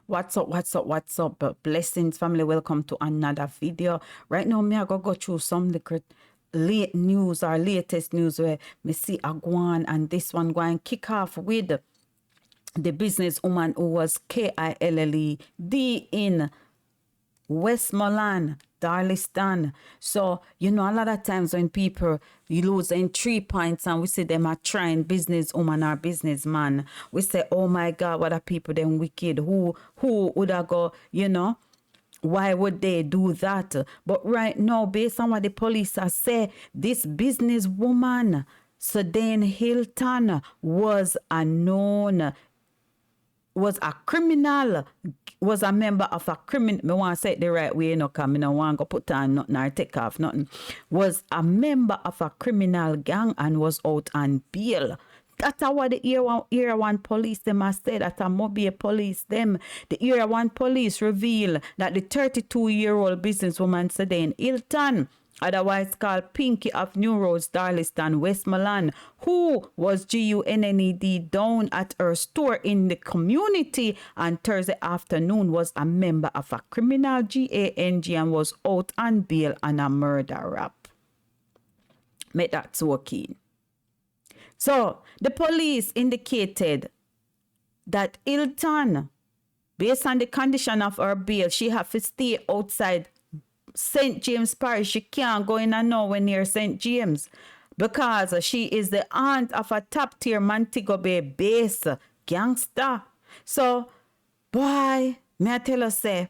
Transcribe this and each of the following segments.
What's up, what's up, what's up? Blessings, family. Welcome to another video. Right now, me I go through some late news or latest news where me see a go on, and this one going kick off with the businesswoman who was Killed in Westmoreland, Darlistan. So, you know, a lot of times when people losing 3 points and we see them are trying businesswoman or businessman, we say, oh my God, what are people them wicked? Who would I go, you know? Why would they do that? But right now, based on what the police have said, this businesswoman, Sedan Hilton, was a criminal, was a member of a criminal, me want to say it the right way, you know, because I don't want to put on nothing or take off nothing, was a member of a criminal gang and was out on bail. That's what the Area 1 police them have said, that a Mobile police them. The Area 1 police reveal that the 32-year-old businesswoman Sedan Hilton, otherwise called Pinky of New Roads, Darlistan, Westmoreland, who was GUNNED down at her store in the community on Thursday afternoon, was a member of a criminal gang and was out on bail on a murder rap. Make that so keen. So, the police indicated that Hilton, based on the condition of her bail, she have to stay outside St. James Parish. She can't go in and nowhere near St. James because she is the aunt of a top-tier Montego Bay base gangster. So, boy, may I tell you, say,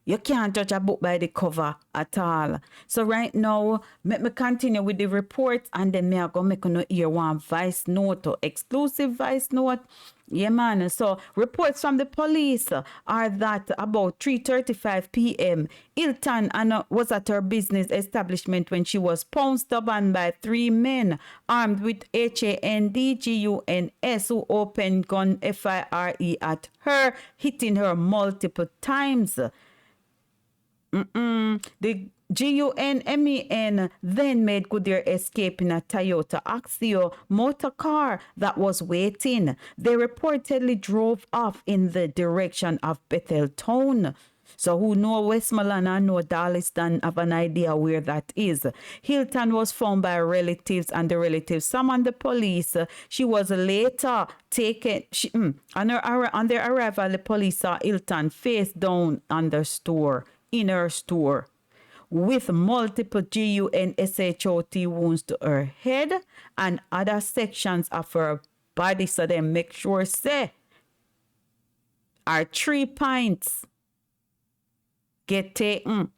you can't judge a book by the cover at all. So right now, let me continue with the report, and then me I go make you hear one voice note, or exclusive voice note. Yeah, man. So reports from the police are that about 3:35 p.m., Hilton was at her business establishment when she was pounced upon by 3 men armed with HANDGUNS who opened gun FIRE at her, hitting her multiple times. The GUNMEN then made good their escape in a Toyota Axio motor car that was waiting. They reportedly drove off in the direction of Bethel Town. So who know Westmoreland and know Darlistan have an idea where that is. Hilton was found by relatives, and the relatives summoned the police. She was later taken. On their arrival, the police saw Hilton face down in her store with multiple GUNSHOT wounds to her head and other sections of her body. So they make sure say our 3 pints get taken.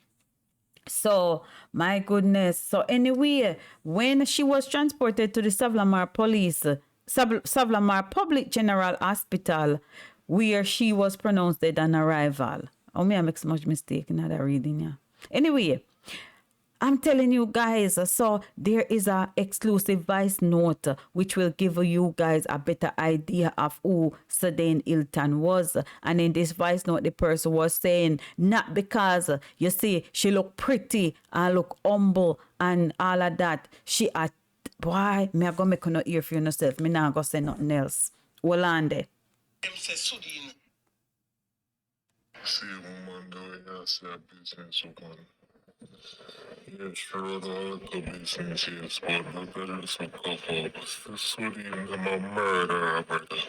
So, my goodness. So, anyway, when she was transported to the Savlamar Public General Hospital, where she was pronounced dead on arrival. Oh, me, I make so much mistake in that reading, yeah. Anyway, I'm telling you guys, so there is a exclusive voice note which will give you guys a better idea of who Sedan Hilton was. And in this voice note, the person was saying, not because, you see, she look pretty and look humble and all of that. She boy, me I go make no ear for yourself. Me not go say nothing else. Wolande. See, woman, the way I say a business woman. Yeah, sure, the business is, but the better is a couple. The city in the murder, brother.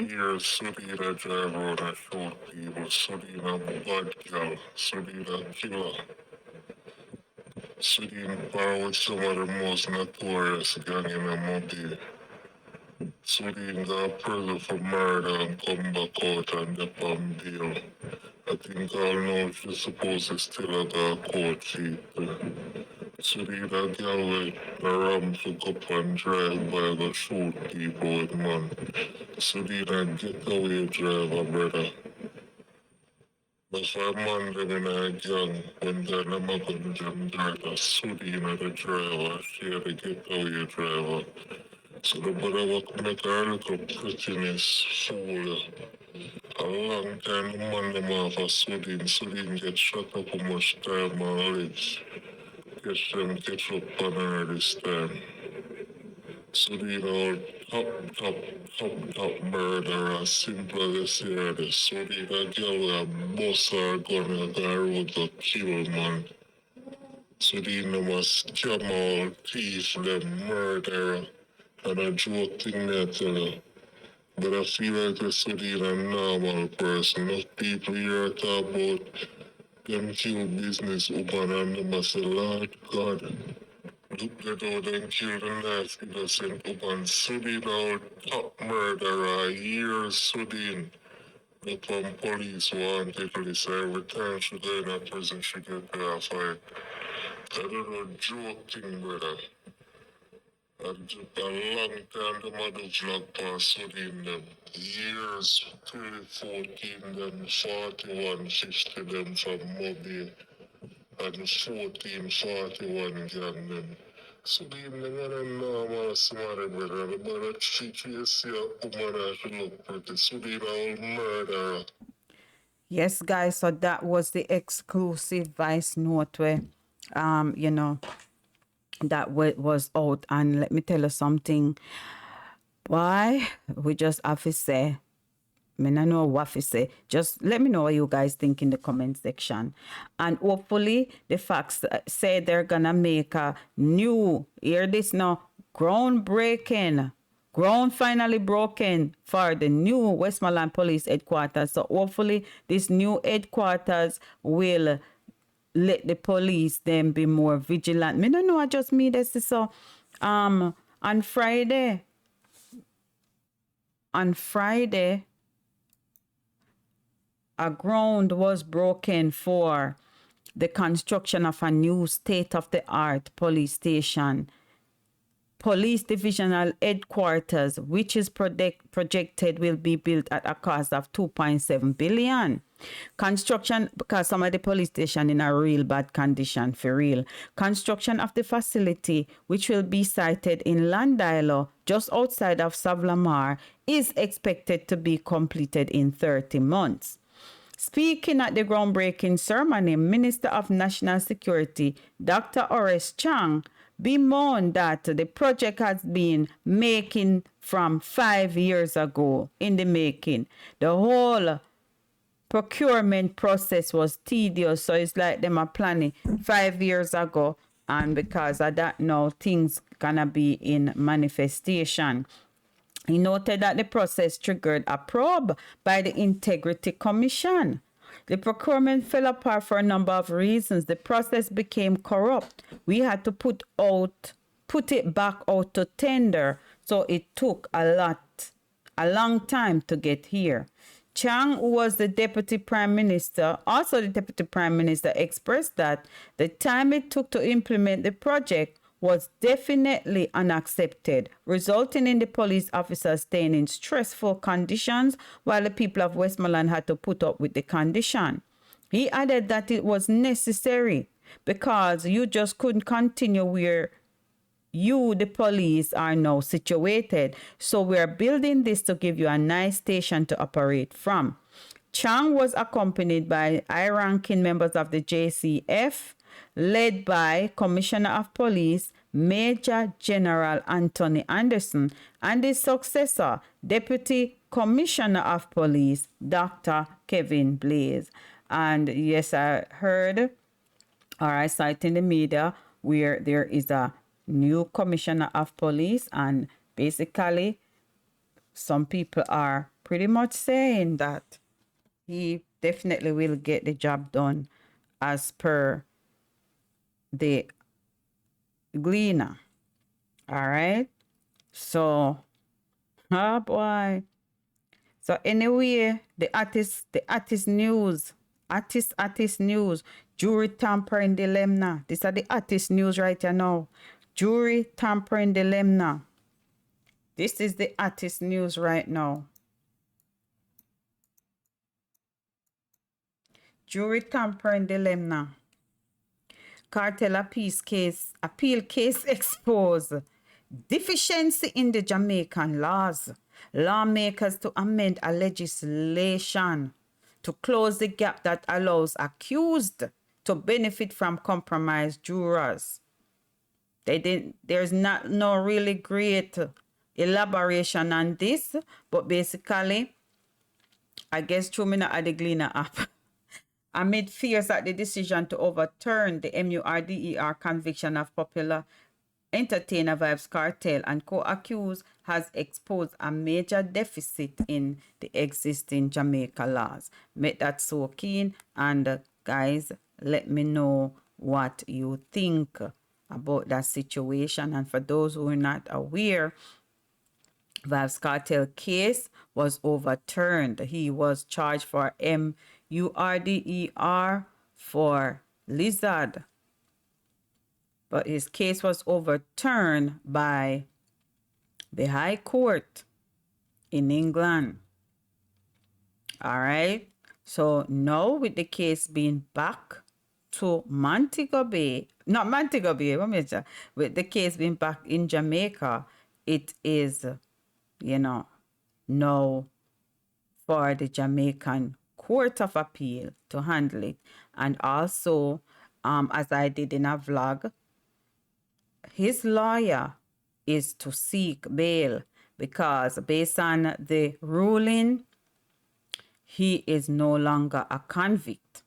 Here, city that drive around and shoot people, city in a bad girl, city in a killer. City in power with some of the most notorious gang in the Mobile. City in the prison for murder and come back out and the palm deal. I think I'll know she's supposed to still at the court sheet. So the girl with the ram to up and drive by the shoot people with man. So the getaway driver, brother. That's why man them in a gang when they're not going to them driver. So the driver, she the getaway driver. So the brother will make a little prettiness fool. A long time the man them have a Sudin get shut up how much time and legs. Get them catch up on her this time. So you know, top murder as simple as here. So you know, girl a boss or gonna go road to kill man. So you know, must scam all, thief them, murderer, and a joke thing there tell you. But I feel like a city a normal person. Not people here talk about them kill business open and them say, Lord God, look at how them kill the knife innocent open city now top murderer years Sudan. The police want to police every time she go in a prison she get there fight. I don't know joke thing brother. And a long time the mother vlog pass within them years, 2014 them 41, 60 them from Mobile and 14, 41 gang them. So the man and normal smart brother, the brother treat you see a woman that should look pretty. So the old murderer. Yes, guys, so that was the exclusive voice note where, you know, that was out. And let me tell you something. Why? We just have to say, I mean, I know what to say. Just let me know what you guys think in the comment section. And hopefully the facts say they're gonna make a new, hear this now, groundbreaking, ground finally broken for the new Westmoreland Police Headquarters. So hopefully this new headquarters will let the police then be more vigilant. Me don't know, I just me this is so on Friday. On Friday, a ground was broken for the construction of a new state-of-the-art police station, police divisional headquarters, which is projected will be built at a cost of 2.7 billion. Construction, because some of the police station in a real bad condition, for real. Construction of the facility, which will be sited in Landilo, just outside of Savlamar, is expected to be completed in 30 months. Speaking at the groundbreaking ceremony, Minister of National Security, Dr. Horace Chang, bemoaned that the project has been making from 5 years ago in the making. The whole procurement process was tedious, so it's like them are planning 5 years ago, and because of that now things gonna be in manifestation. He noted that the process triggered a probe by the Integrity Commission. The procurement fell apart for a number of reasons. The process became corrupt. We had to put it back out to tender. So it took a long time to get here. Chang, who was the deputy prime minister, expressed that the time it took to implement the project was definitely unaccepted, resulting in the police officers staying in stressful conditions while the people of Westmoreland had to put up with the condition. He added that it was necessary because you just couldn't continue where you, the police, are now situated. So we're building this to give you a nice station to operate from. Chang was accompanied by high-ranking members of the JCF, led by Commissioner of Police Major General Anthony Anderson and his successor, Deputy Commissioner of Police Dr. Kevin Blaze. And yes, I heard, or I saw it in the media, where there is a new Commissioner of Police, and basically some people are pretty much saying that he definitely will get the job done as per the Gleaner. All right. So, oh boy. So anyway, the artist news. Jury tampering dilemma. These are the artist news right here now. Jury tampering dilemma. This is the artist news right now. Jury tampering dilemma. Cartel appeal case exposed deficiency in the Jamaican laws. Lawmakers to amend a legislation to close the gap that allows accused to benefit from compromised jurors. They didn't. There's not no really great elaboration on this, but basically, I guess through me not add the Gleaner app. Amid fears that the decision to overturn the MURDER conviction of popular entertainer Vybz Cartel and co-accused has exposed a major deficit in the existing Jamaica laws. Make that so keen, and guys, let me know what you think about that situation. And for those who are not aware, Vybz Cartel case was overturned. He was charged for MURDER for lizard, but his case was overturned by the High Court in England. All right. So now with the case being back to Montego Bay, not Montego Bay, with the case being back in Jamaica, it is, now for the Jamaican Court of Appeal to handle it. And also, as I did in a vlog, his lawyer is to seek bail because based on the ruling, he is no longer a convict.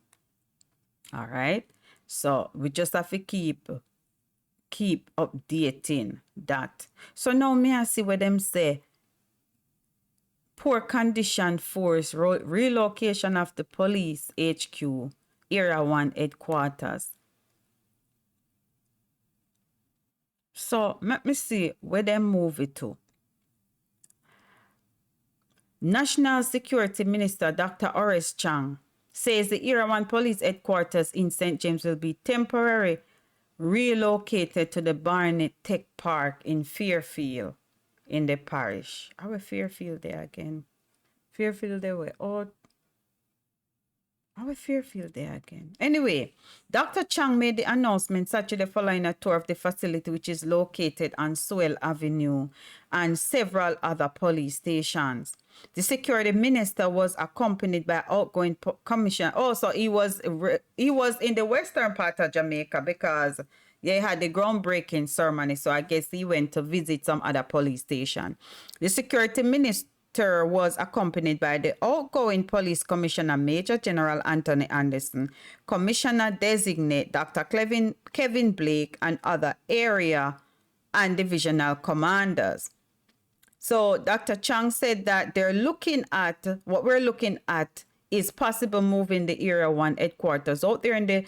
All right. So we just have to keep updating that. So now me I see what them say. Poor condition force relocation of the police HQ, Area 1 headquarters. So let me see where they move it to. National Security Minister Dr. Horace Chang says the Area 1 police headquarters in St. James will be temporarily relocated to the Barnett Tech Park in Fairfield in the parish. Our Fairfield there again. Fairfield there were all. Our Fairfield there again. Anyway, Dr. Chang made the announcement Saturday following a tour of the facility, which is located on Sewell Avenue and several other police stations. The security minister was accompanied by outgoing commissioner. Also, he was in the western part of Jamaica because they had the groundbreaking ceremony. So I guess he went to visit some other police station. The security minister was accompanied by the outgoing police commissioner, Major General Anthony Anderson, Commissioner Designate Dr. Kevin Blake, and other area and divisional commanders. So Dr. Chang said that what we're looking at is possible moving the Area 1 headquarters out there in the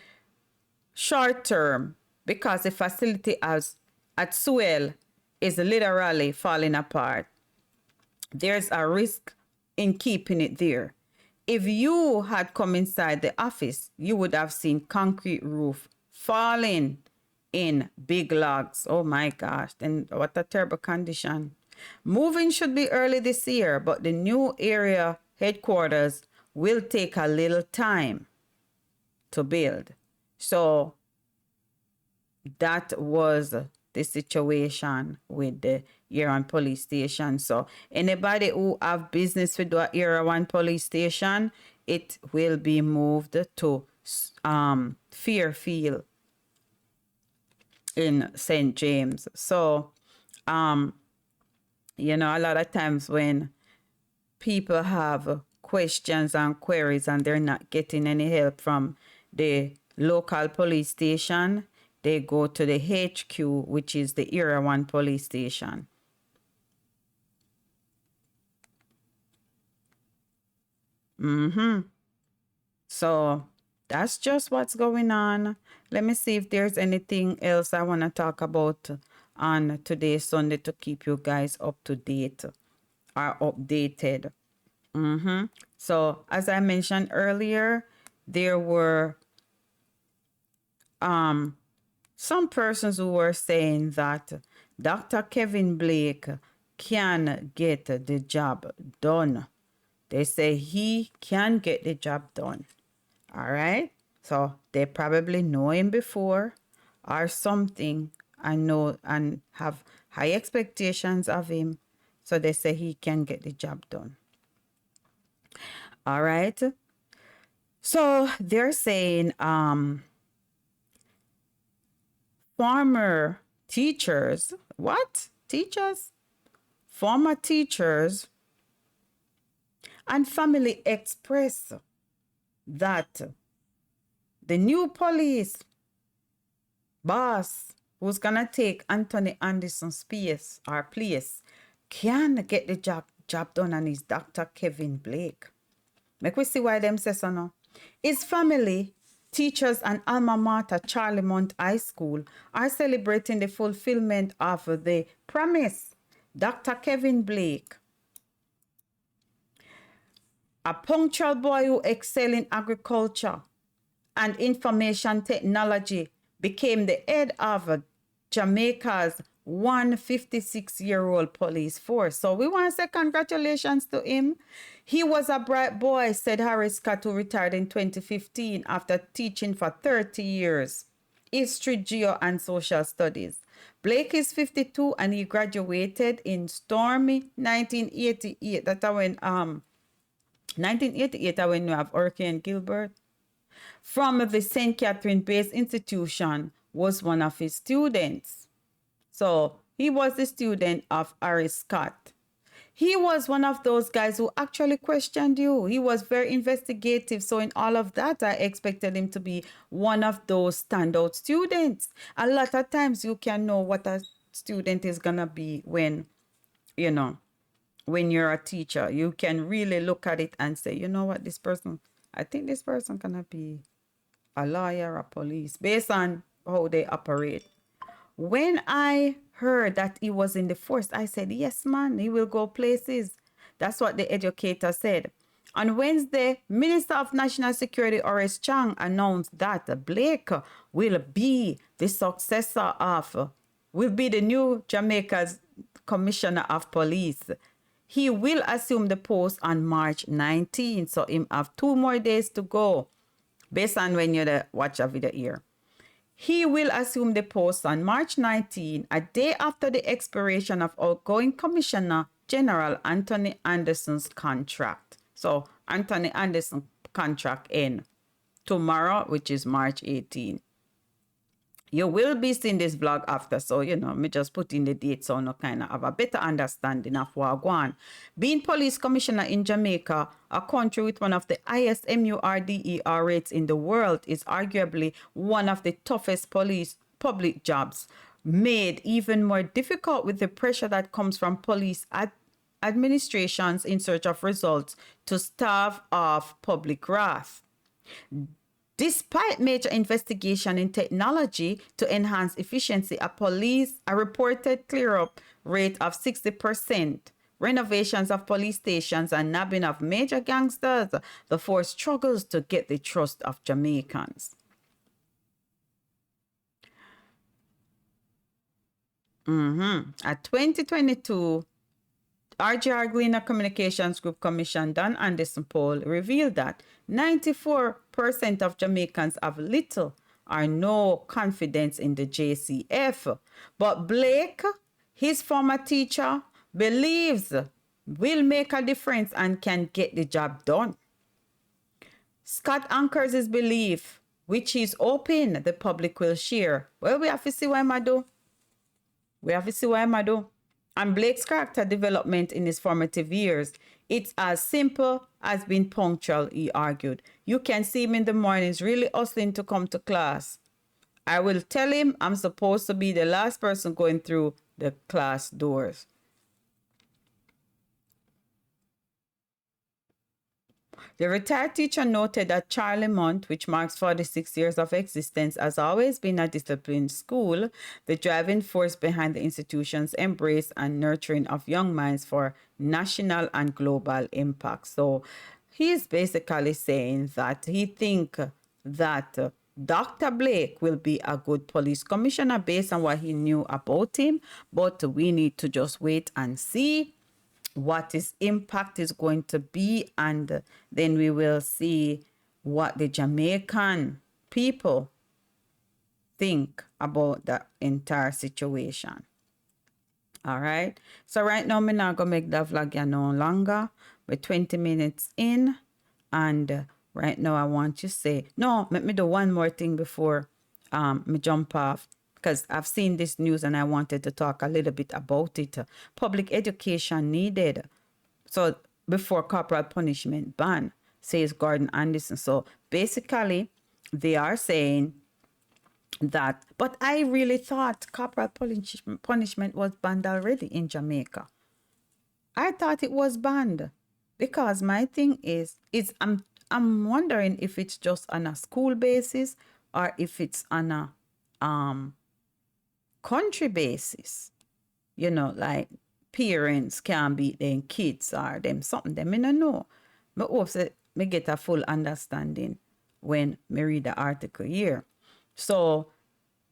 short term because the facility at Sewell is literally falling apart. There's a risk in keeping it there. If you had come inside the office, you would have seen concrete roof falling in big logs. Oh my gosh, then what a terrible condition. Moving should be early this year, but the new area headquarters will take a little time to build. So that was the situation with the Area 1 police station. So anybody who have business with the Area 1 police station, it will be moved to Fairfield in St. James. So, a lot of times when people have questions and queries and they're not getting any help from the local police station, they go to the HQ, which is the Area 1 police station. So that's just what's going on. Let me see if there's anything else I want to talk about on today's Sunday to keep you guys up to date or updated. So as I mentioned earlier, there were some persons who were saying that Dr. Kevin Blake can get the job done. They say he can get the job done. All right. So they probably know him before or something and know and have high expectations of him. So they say he can get the job done. All right. So they're saying former teachers, what? Teachers? Former teachers and family express that the new police boss who's gonna take Anthony Anderson's space or place can get the job done, and is Dr. Kevin Blake. Make we see why them say so now. His family, teachers and alma mater Charlemont High School are celebrating the fulfillment of the promise. Dr. Kevin Blake, a punctual boy who excelled in agriculture and information technology, became the head of Jamaica's 156-year-old police force. So we want to say congratulations to him. He was a bright boy, said Harris Scott, who retired in 2015 after teaching for 30 years, history, geo, and social studies. Blake is 52 and he graduated in stormy 1988. That's when 1988 when you have Hurricane Gilbert. From the St. Catherine-based institution, was one of his students. So he was the student of Harris Scott. He was one of those guys who actually questioned you. He was very investigative. So in all of that, I expected him to be one of those standout students. A lot of times you can know what a student is going to be when, when you're a teacher. You can really look at it and say, you know what, I think this person going to be a lawyer or police based on how they operate. When I heard that he was in the force, I said, yes, man, he will go places. That's what the educator said. On Wednesday, Minister of National Security Horace Chang announced that Blake will be the new Jamaica's Commissioner of Police. He will assume the post on March 19, so him have 2 more days to go, based on when you watch a video here. He will assume the post on March 19, a day after the expiration of outgoing Commissioner General Anthony Anderson's contract. So Anthony Anderson's contract ends tomorrow, which is March 18. You will be seeing this vlog after, so, me just put in the date so you kind of have a better understanding of what going on. Being police commissioner in Jamaica, a country with one of the highest MURDER rates in the world, is arguably one of the toughest public jobs, made even more difficult with the pressure that comes from police administrations in search of results to starve off public wrath. Despite major investigation in technology to enhance efficiency, a reported clear-up rate of 60%, renovations of police stations, and nabbing of major gangsters, the force struggles to get the trust of Jamaicans. A 2022 RGR Gleaner Communications Group Commission Don Anderson poll revealed that 94% of Jamaicans have little or no confidence in the JCF. But Blake, his former teacher, believes will make a difference and can get the job done. Scott anchors his belief, which he's hoping the public will share. Well, we have to see what I do. And Blake's character development in his formative years, it's as simple as being punctual, he argued. You can see him in the mornings really hustling to come to class. I will tell him I'm supposed to be the last person going through the class doors. The retired teacher noted that Charlemont, which marks 46 years of existence, has always been a disciplined school, the driving force behind the institution's embrace and nurturing of young minds for national and global impact. So he's basically saying that he thinks that Dr. Blake will be a good police commissioner based on what he knew about him, but we need to just wait and see what his impact is going to be, and then we will see what the Jamaican people think about the entire situation. All right, so right now I'm not gonna make the vlog no longer. We're 20 minutes in, and right now I want you to say no. Let me do one more thing before me jump off. because I've seen this news and I wanted to talk a little bit about it. Public education needed. So before corporal punishment ban, says Gordon Anderson. So basically, they are saying that, but I really thought corporal punishment was banned already in Jamaica. I thought it was banned because my thing is I'm wondering if it's just on a school basis or if it's on a country basis. You know, like parents can beat them kids or them something. Them I don't know. But also me get a full understanding when me read the article here. So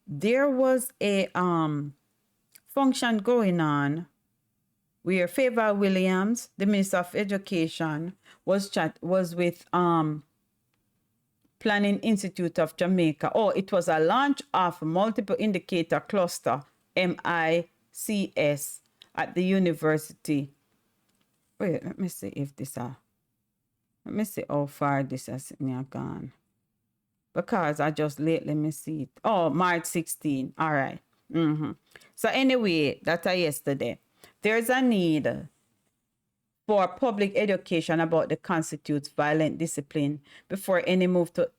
there was a function going on where Favor Williams, the Minister of Education, was with Planning Institute of Jamaica. Oh, it was a launch of multiple indicator cluster, MICS, at the university. Wait, let me see if this let me see how far this has gone. Because I just lately me see it. Oh, March 16. All right. So anyway, that's yesterday. There's a need for public education about the constitutes violent discipline before any move to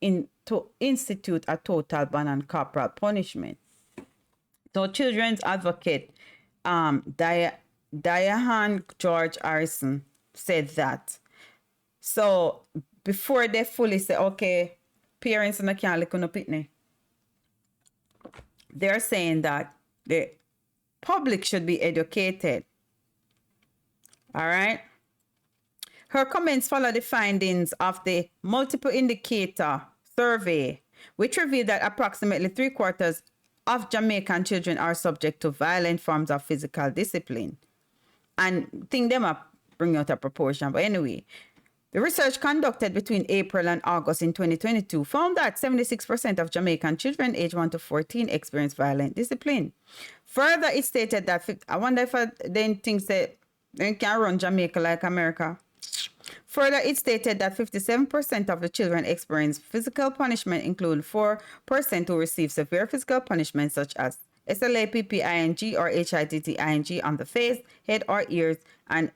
institute a total ban on corporal punishment. So children's advocate Diane George Harrison said that. So before they fully say, okay, parents and can't look on pitney, they're saying that the public should be educated. All right. Her comments follow the findings of the multiple indicator survey, which revealed that approximately 3/4 of Jamaican children are subject to violent forms of physical discipline. And think them up, bring out a proportion. But anyway, the research conducted between April and August in 2022 found that 76% of Jamaican children aged 1 to 14 experience violent discipline. Further, it stated that, I wonder if then thinks that they can run Jamaica like America. Further, it stated that 57% of the children experience physical punishment, including 4% who receive severe physical punishment such as SLAPPING or HITTING on the face, head or ears, and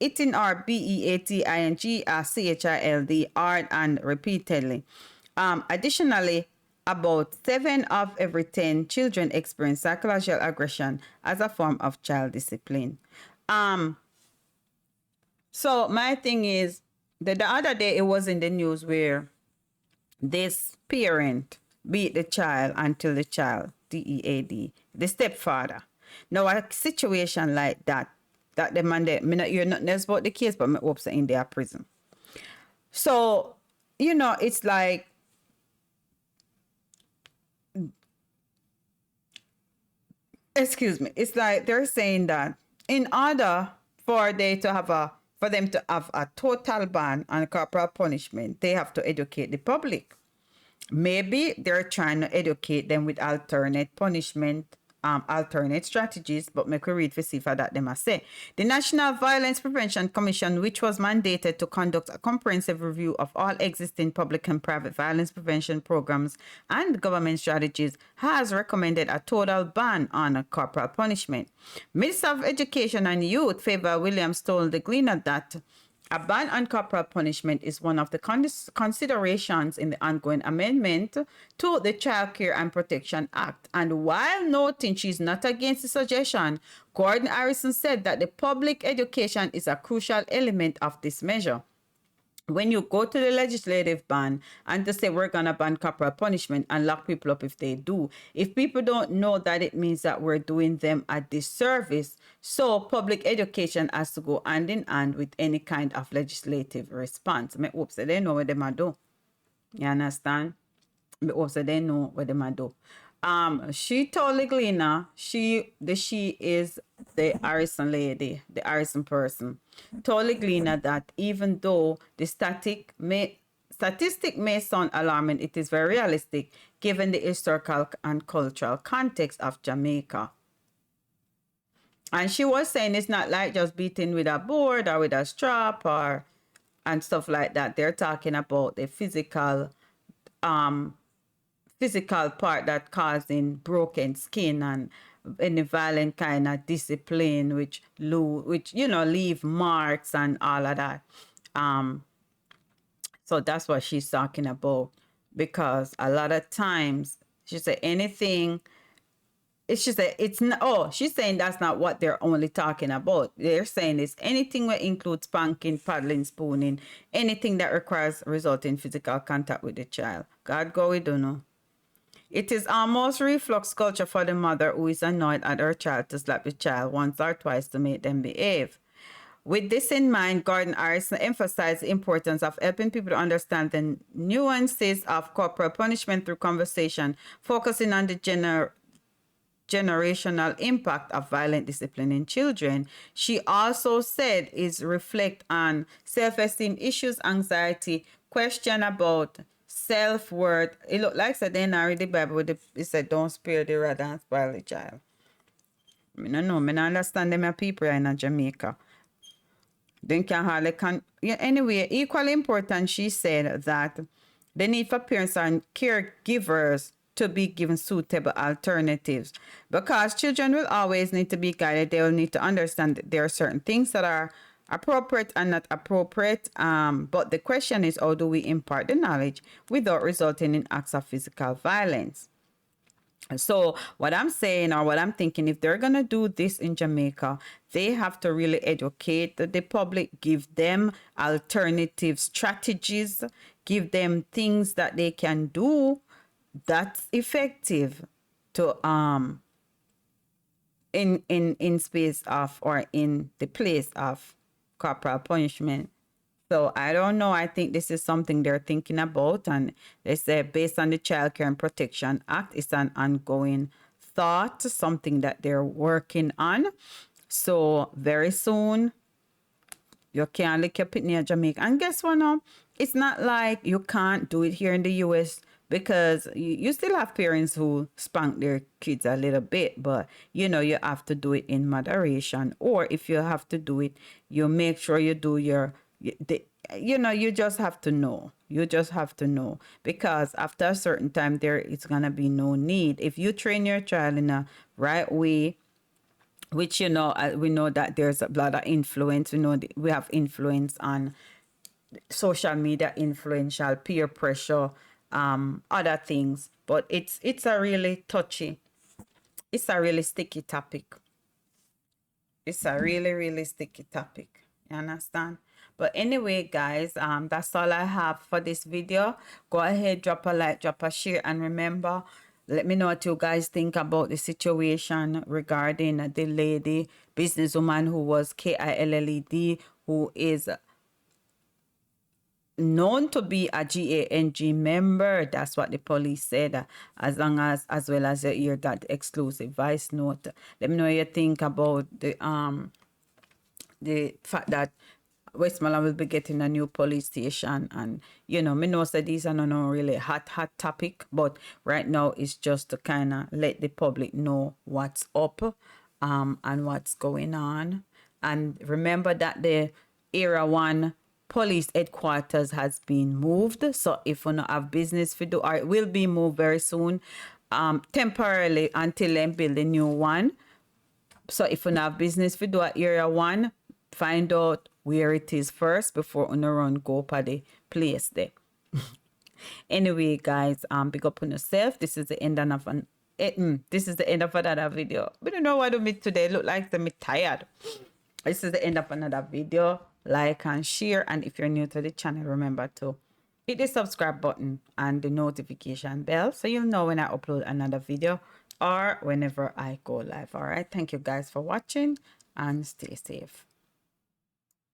eating or BEATING, CHILD, hard and repeatedly. Additionally, about 7 of every 10 children experience psychological aggression as a form of child discipline. So my thing is that the other day it was in the news where this parent beat the child until the child, DEAD, the stepfather. Now a situation like that the man there, me not hear nothing else about the case, but me hope so in their prison. So, you know, it's like excuse me, it's like they're saying that in order for them to have a total ban on corporal punishment, they have to educate the public. Maybe they're trying to educate them with alternate punishment, alternate strategies, but make we read for see for that them I say. The National Violence Prevention Commission, which was mandated to conduct a comprehensive review of all existing public and private violence prevention programs and government strategies, has recommended a total ban on corporal punishment. Minister of Education and Youth, Favor Williams, told the Gleaner that a ban on corporal punishment is one of the considerations in the ongoing amendment to the Child Care and Protection Act. And while noting she's not against the suggestion, Gordon Harrison said that the public education is a crucial element of this measure. When you go to the legislative ban and to say we're going to ban corporal punishment and lock people up if they do, if people don't know that, it means that we're doing them a disservice. So public education has to go hand in hand with any kind of legislative response. I hope so they know what they might do. You understand? I hope so they know what they might do. She told the Gleaner, she is the Harrison lady, the Harrison person, told the Gleaner that even though the statistic may sound alarming, it is very realistic given the historical and cultural context of Jamaica. And she was saying it's not like just beating with a board or with a strap and stuff like that. They're talking about the physical physical part that causing broken skin and any violent kind of discipline, which leave marks and all of that. So that's what she's talking about, because a lot of times she said anything. She said it's not. Oh, she's saying that's not what they're only talking about. They're saying it's anything that includes spanking, paddling, spooning, anything that requires resulting physical contact with the child. God go, we don't know. It is almost reflex culture for the mother who is annoyed at her child to slap the child once or twice to make them behave. With this in mind, Gordon Harrison emphasized the importance of helping people to understand the nuances of corporal punishment through conversation, focusing on the generational impact of violent discipline in children. She also said is reflect on self-esteem issues, anxiety, question about self-worth. It looked like said then I read the Bible with it said don't spare the rod and spoil the child. I don't know. I don't understand them people in Jamaica. They can hardly anyway, equally important, she said that the need for parents and caregivers to be given suitable alternatives, because children will always need to be guided. They will need to understand that there are certain things that are appropriate and not appropriate. But the question is, how do we impart the knowledge without resulting in acts of physical violence? So what I'm saying, or what I'm thinking, if they're going to do this in Jamaica, they have to really educate the public, give them alternative strategies, give them things that they can do that's effective to in space of, or in the place of, corporal punishment. So I don't know. I think this is something they're thinking about, and they say based on the Child Care and Protection Act, it's an ongoing thought, something that they're working on. So very soon, you can't lick your pitney in Jamaica. And guess what now? It's not like you can't do it here in the US, because you still have parents who spank their kids a little bit, but you have to do it in moderation. Or if you have to do it, you make sure you do you just have to know. You just have to know, because after a certain time there is going to be no need. If you train your child in a right way, which we know that there's a lot of influence. We have influence on social media, influential peer pressure, other things, but it's a really touchy, it's a really sticky topic. It's a really, really sticky topic. You understand? But anyway, guys, that's all I have for this video. Go ahead, drop a like, drop a share, and remember, let me know what you guys think about the situation regarding the lady businesswoman who was KILLED, who is known to be a GANG member. That's what the police said. As well as you hear that exclusive voice note. Let me know what you think about the fact that Westmoreland will be getting a new police station. And me know that these are not really hot topic, but right now it's just to kind of let the public know what's up and what's going on. And remember that the Area 1 police headquarters has been moved. So if you don't have business to do, or it will be moved very soon, temporarily until they build a new one. So if you don't have business to do at Area 1, find out where it is first before you run go for the place there. Anyway, guys, big up on yourself. This is the end of this is the end of another video. But you know what I do me today? Look like I'm tired. This is the end of another video. Like and share, and if you're new to the channel, remember to hit the subscribe button and the notification bell so you'll know when I upload another video or whenever I go live. All right, thank you guys for watching, and stay safe.